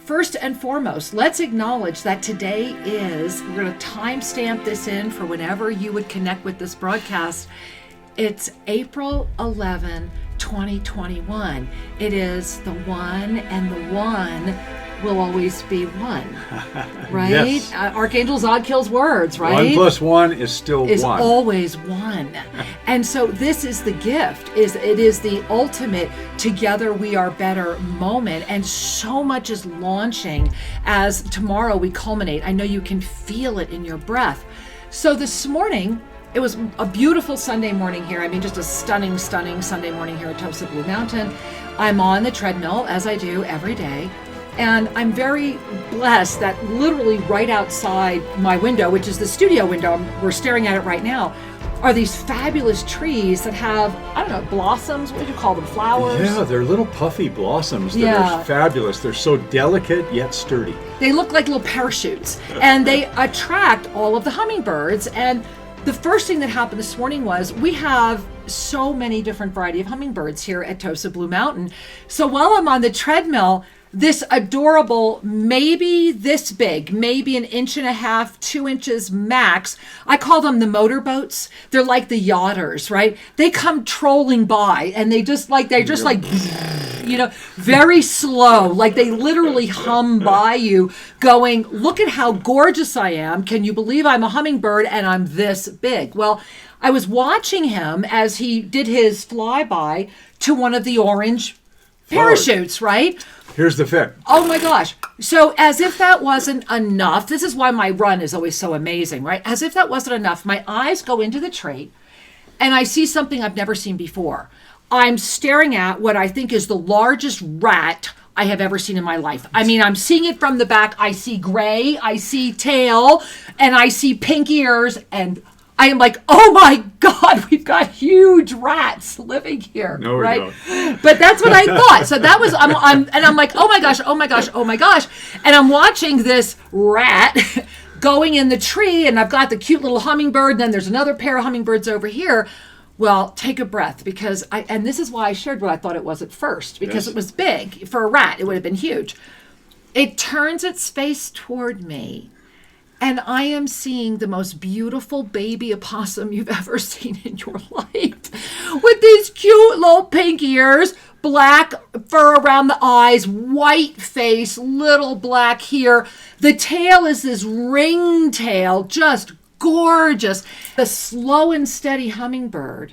First and foremost, let's acknowledge that today is, we're going to timestamp this in for whenever you would connect with this broadcast. It's April 11, 2021. It is the one, and the one will always be one, right? Yes. Archangel Zadkiel's words, right? 1 plus 1 is still is 1. Always one. And so this is the gift, it is the ultimate together we are better moment, and so much is launching as tomorrow we culminate. I know you can feel it in your breath. So this morning, it was a beautiful Sunday morning here. I mean, just a stunning Sunday morning here at Tosa Blue Mountain. I'm on the treadmill, as I do every day. And I'm very blessed that literally right outside my window, which is the studio window, we're staring at it right now, are these fabulous trees that have, I don't know, blossoms, what do you call them, flowers? Yeah, they're little puffy blossoms that are fabulous. They're so delicate yet sturdy. They look like little parachutes, and they attract all of the hummingbirds. And the first thing that happened this morning was we have so many different variety of hummingbirds here at Tosa Blue Mountain. So while I'm on the treadmill, this adorable, maybe this big, maybe 1.5 inches, 2 inches max. I call them the motorboats. They're like the yachters, right? They come trolling by, and they're just like, you know, very slow. Like they literally hum by you going, look at how gorgeous I am. Can you believe I'm a hummingbird and I'm this big? Well, I was watching him as he did his flyby to one of the orange parachutes, right? Here's the fit. Oh my gosh. So as if that wasn't enough, this is why my run is always so amazing, right? As if that wasn't enough, my eyes go into the tree and I see something I've never seen before. I'm staring at what I think is the largest rat I have ever seen in my life. I mean, I'm seeing it from the back. I see gray, I see tail, and I see pink ears, and I am like, oh my God, we've got huge rats living here, no, right? Don't. But that's what I thought. So that was, I'm like, oh my gosh, and I'm watching this rat going in the tree, and I've got the cute little hummingbird, and then there's another pair of hummingbirds over here. Well, take a breath, because and this is why I shared what I thought it was at first, because It was big. For a rat, it would have been huge. It turns its face toward me, and I am seeing the most beautiful baby opossum you've ever seen in your life, with these cute little pink ears, black fur around the eyes, white face, little black here. The tail is this ring tail, just gorgeous. The slow and steady hummingbird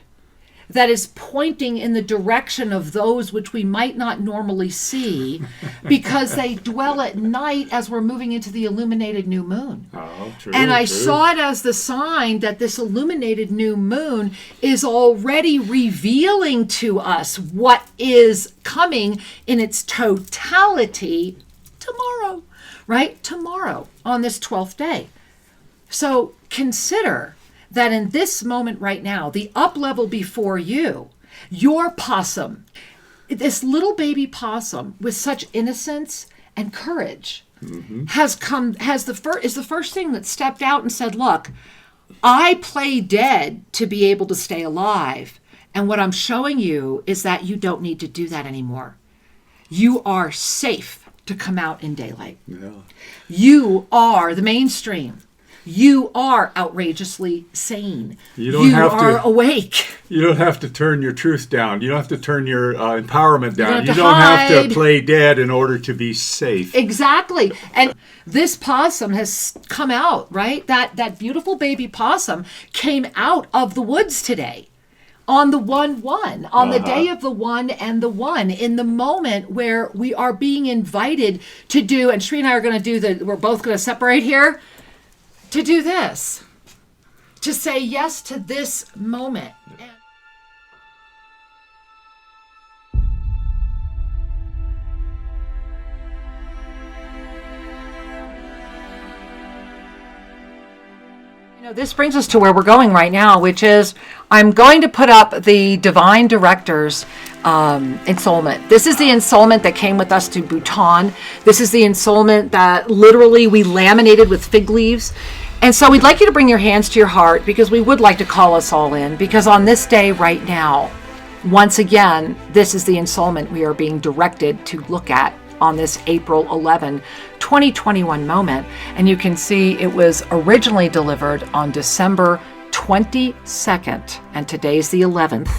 that is pointing in the direction of those which we might not normally see, because they dwell at night as we're moving into the illuminated new moon. Oh, true. And I saw it as the sign that this illuminated new moon is already revealing to us what is coming in its totality tomorrow, right? Tomorrow, on this 12th day. So consider that in this moment right now, the up level before you, your possum, this little baby possum with such innocence and courage, is the first thing that stepped out and said, look, I play dead to be able to stay alive. And what I'm showing you is that you don't need to do that anymore. You are safe to come out in daylight. Yeah. You are the mainstream. You are outrageously sane. You are awake. You don't have to turn your truth down. You don't have to turn your empowerment down. You don't have to play dead in order to be safe. Exactly. And this possum has come out, right? That beautiful baby possum came out of the woods today. On the 1-1, on the day of the 1 and the 1, in the moment where we are being invited to do, and Sri and I are going to do we're both going to separate here, to do this, to say yes to this moment. You know, this brings us to where we're going right now, which is I'm going to put up the Divine Directors Insoulment. This is the Insoulment that came with us to Bhutan. This is the Insoulment that literally we laminated with fig leaves. And so we'd like you to bring your hands to your heart, because we would like to call us all in, because on this day right now, once again, this is the Insoulment we are being directed to look at on this April 11, 2021 moment. And you can see it was originally delivered on December 22nd, and today's the 11th,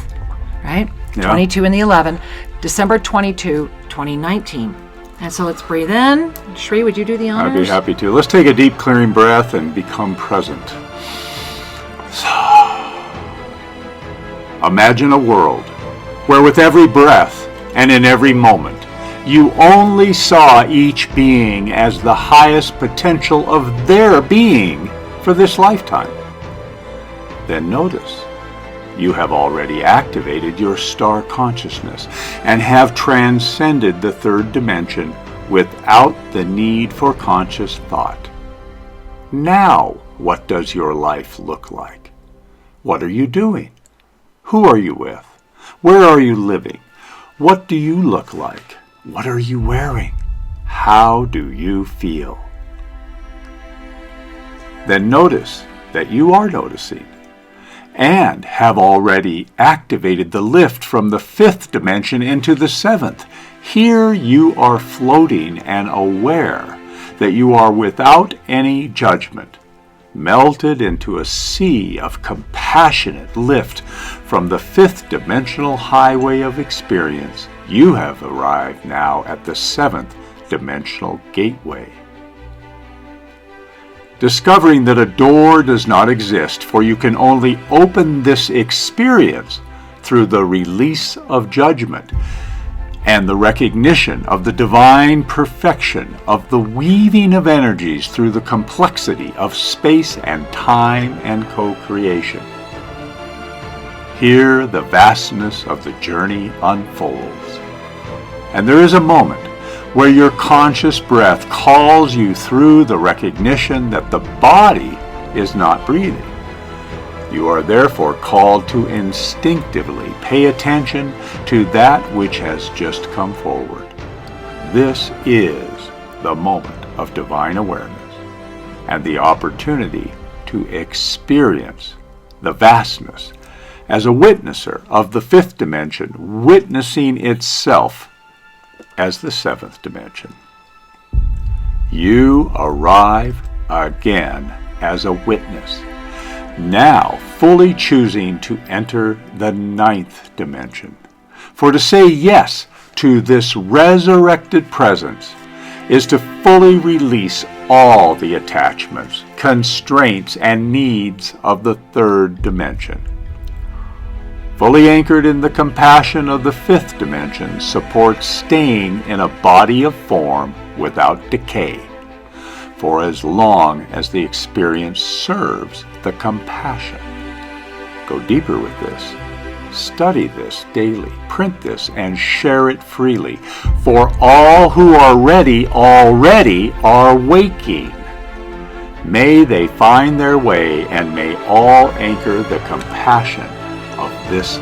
right? Yeah. 22 and the 11, December 22, 2019. And so let's breathe in. Shri, would you do the honors? I'd be happy to. Let's take a deep clearing breath and become present. Imagine a world where with every breath and in every moment, you only saw each being as the highest potential of their being for this lifetime. Then notice, you have already activated your star consciousness and have transcended the third dimension without the need for conscious thought. Now, what does your life look like? What are you doing? Who are you with? Where are you living? What do you look like? What are you wearing? How do you feel? Then notice that you are noticing and have already activated the lift from the fifth dimension into the seventh. Here you are floating and aware that you are without any judgment, melted into a sea of compassionate lift from the fifth dimensional highway of experience. You have arrived now at the seventh dimensional gateway. Discovering that a door does not exist, for you can only open this experience through the release of judgment and the recognition of the divine perfection of the weaving of energies through the complexity of space and time and co-creation. Here the vastness of the journey unfolds, and there is a moment where your conscious breath calls you through the recognition that the body is not breathing. You are therefore called to instinctively pay attention to that which has just come forward. This is the moment of divine awareness and the opportunity to experience the vastness as a witnesser of the fifth dimension, witnessing itself as the seventh dimension. You arrive again as a witness, now fully choosing to enter the ninth dimension. For to say yes to this resurrected presence is to fully release all the attachments, constraints, and needs of the third dimension. Fully anchored in the compassion of the fifth dimension supports staying in a body of form without decay, for as long as the experience serves the compassion. Go deeper with this. Study this daily, print this, and share it freely, for all who are ready already are waking. May they find their way, and may all anchor the compassion of this